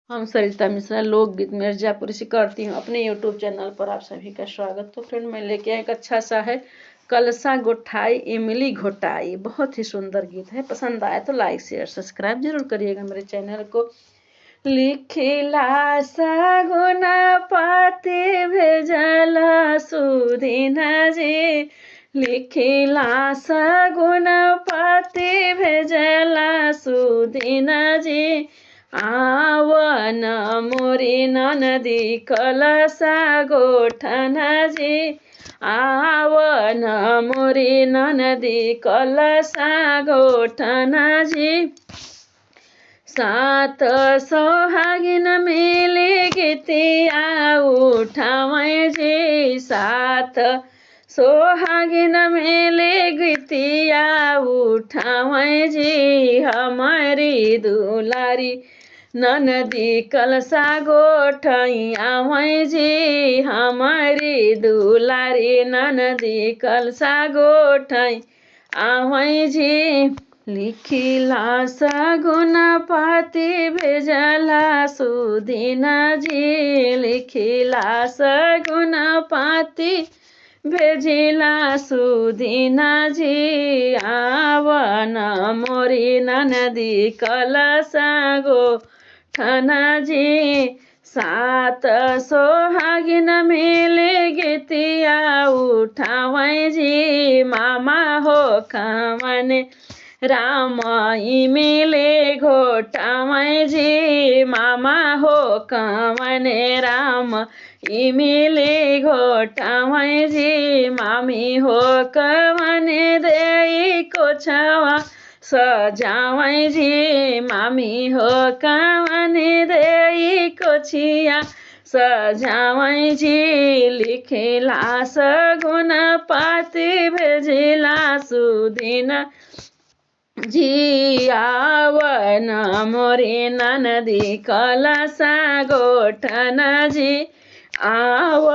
हम सरिता मिश्रा लोकगीत मिर्जापुरी से करती हूँ अपने यूट्यूब चैनल पर आप सभी का स्वागत। तो फ्रेंड मैं लेके आया एक अच्छा सा है कलसा गोठाई इमली घोटाई। बहुत ही सुंदर गीत है। पसंद आए तो लाइक शेयर सब्सक्राइब जरूर करिएगा मेरे चैनल को। लिखिला सगुना पाती भेजला सुदीना जी, लिखिला सगुना पाती भेजला सुदीना जी। आवन मोरी ननदी कलसा गोठना जी, आवन मोरी ननदी कलसा गोठना जी। सात सोहागिन मिली गीतिया उठावै जी, सात सोहागिन मिली गीतिया उठावै जी। हमारी दुलारी ननदी कलसा गोठई आवै जी, हमारी दुलारी ननदी कलसा गोठई आवै जी। लिखिला सगुना पाती भेजला सुदीना जी, लिखिला सगुना पाती भेजिला सुदीना जी। आवन मोरी ननदी कलसा गोठना जी। सात सोहागिन मिली गीतिया उठावै जी, मामा हो कमने राम इमली घोटावै जी, मामा हो कमने राम इमली घोटावै जी। मामी हो कमने देई कोछवा सजावै जी, मामी हो कमने देई कोछिया सजावै जी। लिखिला सगुना पाती भेजिला सुदीना जी, आवन मोरी ननदी कलसा गोठना जी, आव